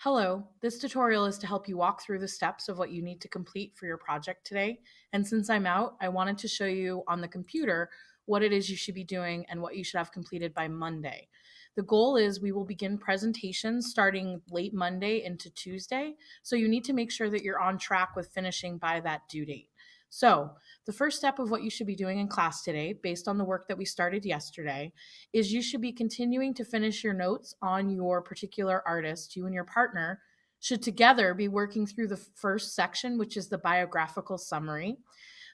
Hello, this tutorial is to help you walk through the steps of what you need to complete for your project today. And since I'm out, I wanted to show you on the computer what it is you should be doing and what you should have completed by Monday. The goal is we will begin presentations starting late Monday into Tuesday. So you need to make sure that you're on track with finishing by that due date. So, the first step of what you should be doing in class today, based on the work that we started yesterday, is you should be continuing to finish your notes on your particular artist. You and your partner should together be working through the first section, which is the biographical summary.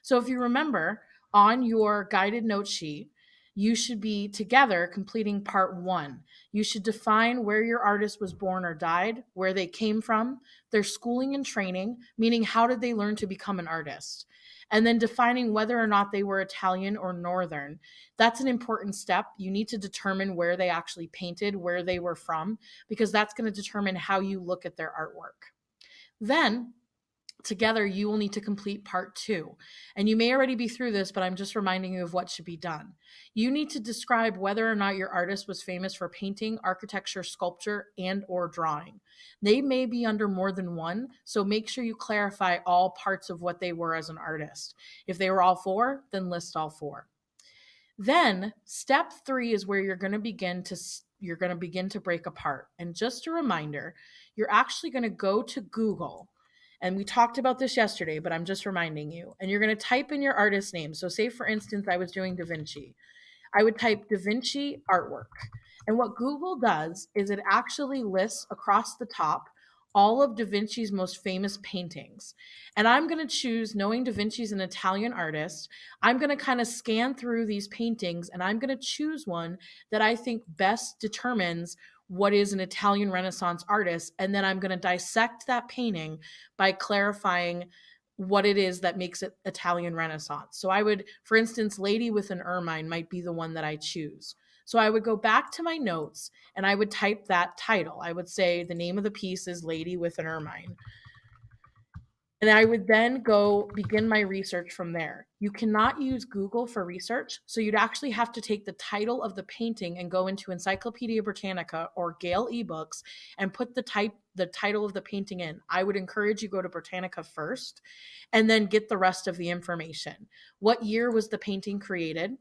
So if you remember, on your guided note sheet, you should be together completing part one. You should define where your artist was born or died, where they came from, their schooling and training, meaning how did they learn to become an artist, and then defining whether or not they were Italian or Northern. That's an important step. You need to determine where they actually painted, where they were from, because that's going to determine how you look at their artwork. Then together you will need to complete part two. And you may already be through this, but I'm just reminding you of what should be done. You need to describe whether or not your artist was famous for painting, architecture, sculpture, and or drawing. They may be under more than one, so make sure you clarify all parts of what they were as an artist. If they were all four, then list all four. Then step three is where you're going to begin to break apart. And just a reminder, you're actually going to go to Google. And we talked about this yesterday, but I'm just reminding you. And you're going to type in your artist name. So say for instance, I was doing Da Vinci. I would type Da Vinci artwork. And what Google does is it actually lists across the top all of Da Vinci's most famous paintings. And I'm going to choose, knowing Da Vinci's an Italian artist, I'm going to kind of scan through these paintings and I'm going to choose one that I think best determines what is an Italian Renaissance artist. And then I'm going to dissect that painting by clarifying what it is that makes it Italian Renaissance. So I would, for instance, Lady with an Ermine might be the one that I choose. So I would go back to my notes and I would type that title. I would say the name of the piece is Lady with an Ermine. And I would then go begin my research from there. You cannot use Google for research, so you'd actually have to take the title of the painting and go into Encyclopedia Britannica or Gale eBooks and put the title of the painting in. I would encourage you go to Britannica first and then get the rest of the information. What year was the painting created?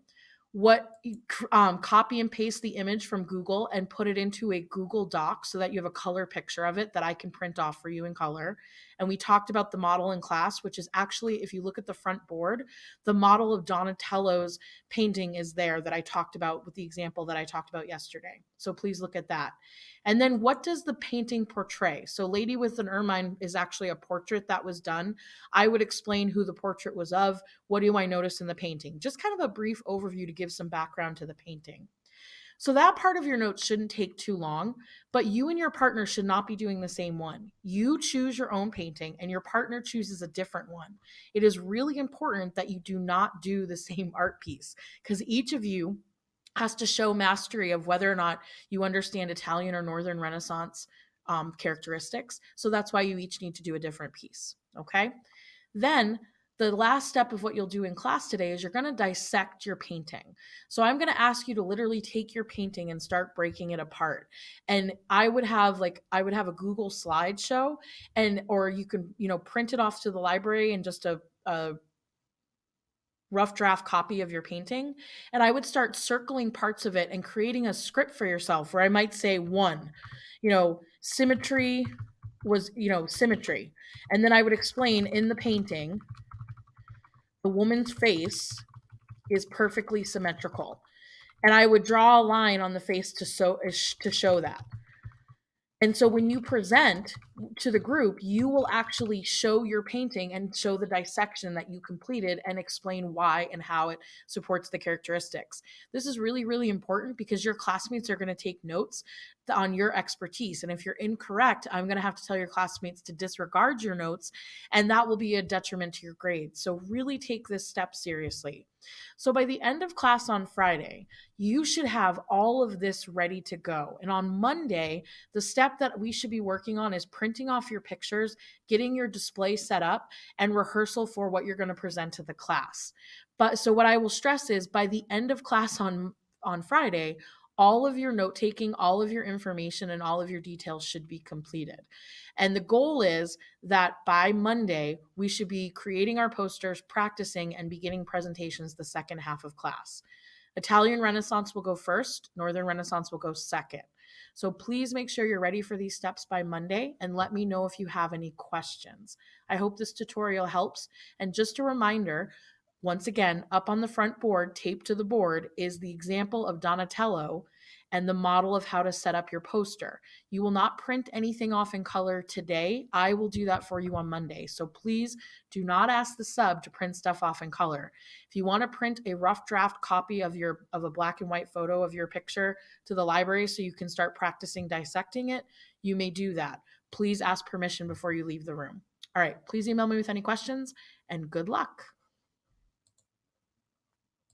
Copy and paste the image from Google and put it into a Google Doc so that you have a color picture of it that I can print off for you in color. And we talked about the model in class, which is actually, if you look at the front board, the model of Donatello's painting is there that I talked about with the example that I talked about yesterday. So please look at that. And then what does the painting portray? So Lady with an Ermine is actually a portrait that was done. I would explain who the portrait was of. What do I notice in the painting? Just kind of a brief overview to give some background to the painting. So that part of your notes shouldn't take too long, but you and your partner should not be doing the same one. You choose your own painting and your partner chooses a different one. It is really important that you do not do the same art piece because each of you has to show mastery of whether or not you understand Italian or Northern Renaissance characteristics. So that's why you each need to do a different piece. Okay. Then the last step of what you'll do in class today is you're going to dissect your painting. So I'm going to ask you to literally take your painting and start breaking it apart. And I would have a Google slideshow or you can, print it off to the library and just a rough draft copy of your painting. And I would start circling parts of it and creating a script for yourself where I might say one, symmetry was, symmetry. And then I would explain in the painting, the woman's face is perfectly symmetrical. And I would draw a line on the face to show that. And so when you present to the group, you will actually show your painting and show the dissection that you completed and explain why and how it supports the characteristics. This is really, really important because your classmates are going to take notes on your expertise. And if you're incorrect, I'm going to have to tell your classmates to disregard your notes, and that will be a detriment to your grades. So really take this step seriously. So by the end of class on Friday, you should have all of this ready to go. And on Monday, the step that we should be working on is printing off your pictures, getting your display set up, and rehearsal for what you're going to present to the class. But so what I will stress is by the end of class on Friday, all of your note taking, all of your information, and all of your details should be completed. And the goal is that by Monday, we should be creating our posters, practicing, and beginning presentations the second half of class. Italian Renaissance will go first, Northern Renaissance will go second. So please make sure you're ready for these steps by Monday and let me know if you have any questions. I hope this tutorial helps. And just a reminder, once again, up on the front board, taped to the board, is the example of Donatello and the model of how to set up your poster. You will not print anything off in color today. I will do that for you on Monday. So please do not ask the sub to print stuff off in color. If you want to print a rough draft copy of a black and white photo of your picture to the library so you can start practicing dissecting it, you may do that. Please ask permission before you leave the room. All right, please email me with any questions and good luck.